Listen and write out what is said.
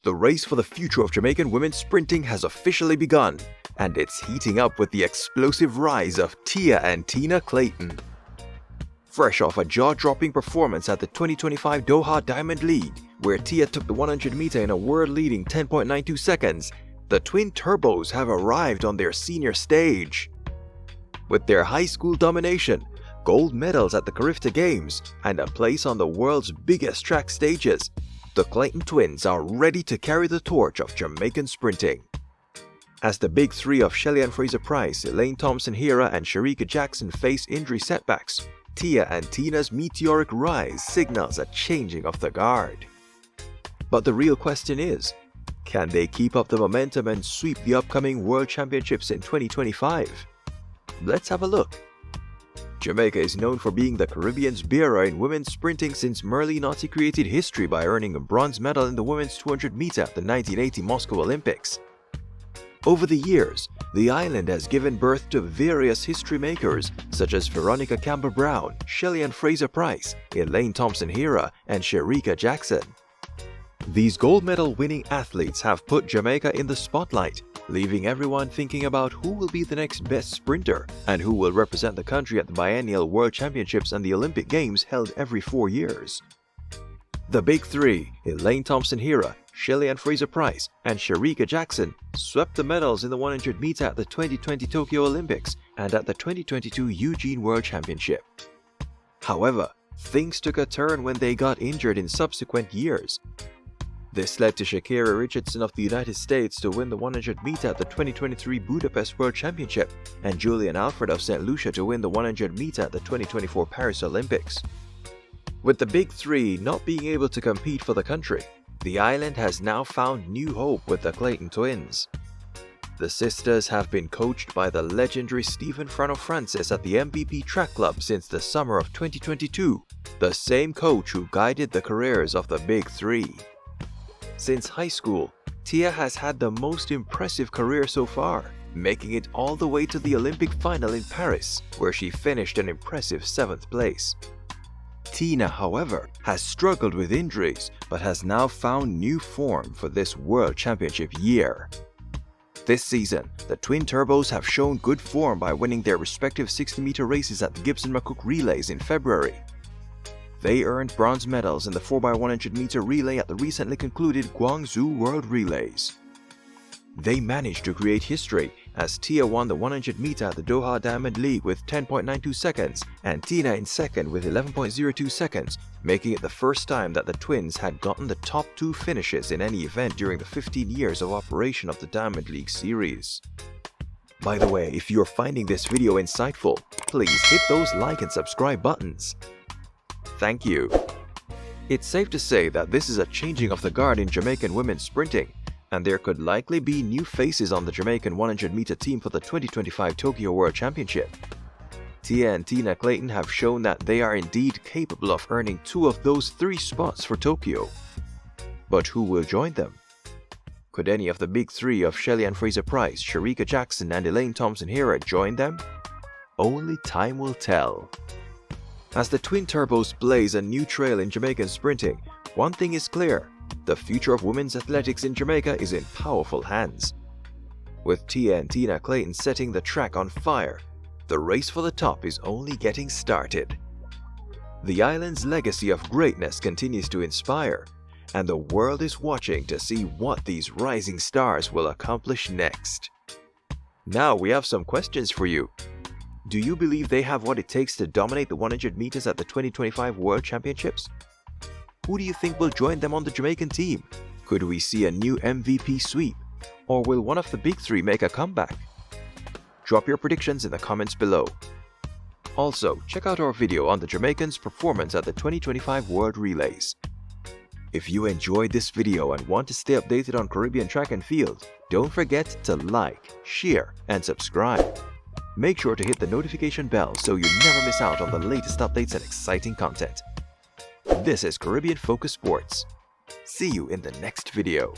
The race for the future of Jamaican women's sprinting has officially begun, and it's heating up with the explosive rise of Tia and Tina Clayton. Fresh off a jaw-dropping performance at the 2025 Doha Diamond League, where Tia took the 100 meter in a world-leading 10.92 seconds, the twin turbos have arrived on their senior stage. With their high school domination, gold medals at the CARIFTA Games, and a place on the world's biggest track stages, the Clayton Twins are ready to carry the torch of Jamaican sprinting. As the big three of Shelly-Ann Fraser-Pryce, Elaine Thompson-Herah, and Shericka Jackson face injury setbacks, Tia and Tina's meteoric rise signals a changing of the guard. But the real question is, can they keep up the momentum and sweep the upcoming World Championships in 2025? Let's have a look. Jamaica is known for being the Caribbean's bearer in women's sprinting since Merle Naughty created history by earning a bronze medal in the women's 200 meter at the 1980 Moscow Olympics. Over the years, the island has given birth to various history makers such as Veronica Campbell-Brown, Shelly-Ann Fraser-Pryce, Elaine Thompson-Herah, and Shericka Jackson. These gold medal winning athletes have put Jamaica in the spotlight, leaving everyone thinking about who will be the next best sprinter and who will represent the country at the biennial World Championships and the Olympic Games held every 4 years. The big three, Elaine Thompson-Herah, Shelly-Ann Fraser-Pryce, and Shericka Jackson, swept the medals in the 100 meter at the 2020 Tokyo Olympics and at the 2022 Eugene World Championship. However, things took a turn when they got injured in subsequent years. This led to Sha'Carri Richardson of the United States to win the 100 meter at the 2023 Budapest World Championship and Julian Alfred of St. Lucia to win the 100 meter at the 2024 Paris Olympics. With the big three not being able to compete for the country, the island has now found new hope with the Clayton Twins. The sisters have been coached by the legendary Stephen Franno Francis at the MVP Track Club since the summer of 2022, the same coach who guided the careers of the big three. Since high school, Tia has had the most impressive career so far, making it all the way to the Olympic final in Paris, where she finished an impressive 7th place. Tina, however, has struggled with injuries but has now found new form for this World Championship year. This season, the Twin Turbos have shown good form by winning their respective 60-meter races at the Gibson McCook Relays in February. They earned bronze medals in the 4x100 meter relay at the recently concluded Guangzhou World Relays. They managed to create history as Tia won the 100 meter at the Doha Diamond League with 10.92 seconds and Tina in second with 11.02 seconds, making it the first time that the twins had gotten the top 2 finishes in any event during the 15 years of operation of the Diamond League series. By the way, if you're finding this video insightful, please hit those like and subscribe buttons. Thank you. It's safe to say that this is a changing of the guard in Jamaican women's sprinting, and there could likely be new faces on the Jamaican 100 meter team for the 2025 Tokyo World Championship. Tia and Tina Clayton have shown that they are indeed capable of earning 2 of those 3 spots for Tokyo. But who will join them? Could any of the big three of Shelly-Ann Fraser-Pryce, Shericka Jackson, and Elaine Thompson-Herah join them? Only time will tell. As the Twin Turbos blaze a new trail in Jamaican sprinting, one thing is clear: the future of women's athletics in Jamaica is in powerful hands. With Tia and Tina Clayton setting the track on fire, the race for the top is only getting started. The island's legacy of greatness continues to inspire, and the world is watching to see what these rising stars will accomplish next. Now we have some questions for you. Do you believe they have what it takes to dominate the 100 meters at the 2025 World Championships? Who do you think will join them on the Jamaican team? Could we see a new MVP sweep? Or will one of the big three make a comeback? Drop your predictions in the comments below. Also, check out our video on the Jamaicans' performance at the 2025 World Relays. If you enjoyed this video and want to stay updated on Caribbean track and field, don't forget to like, share, and subscribe. Make sure to hit the notification bell so you never miss out on the latest updates and exciting content. This is Caribbean Focus Sports. See you in the next video.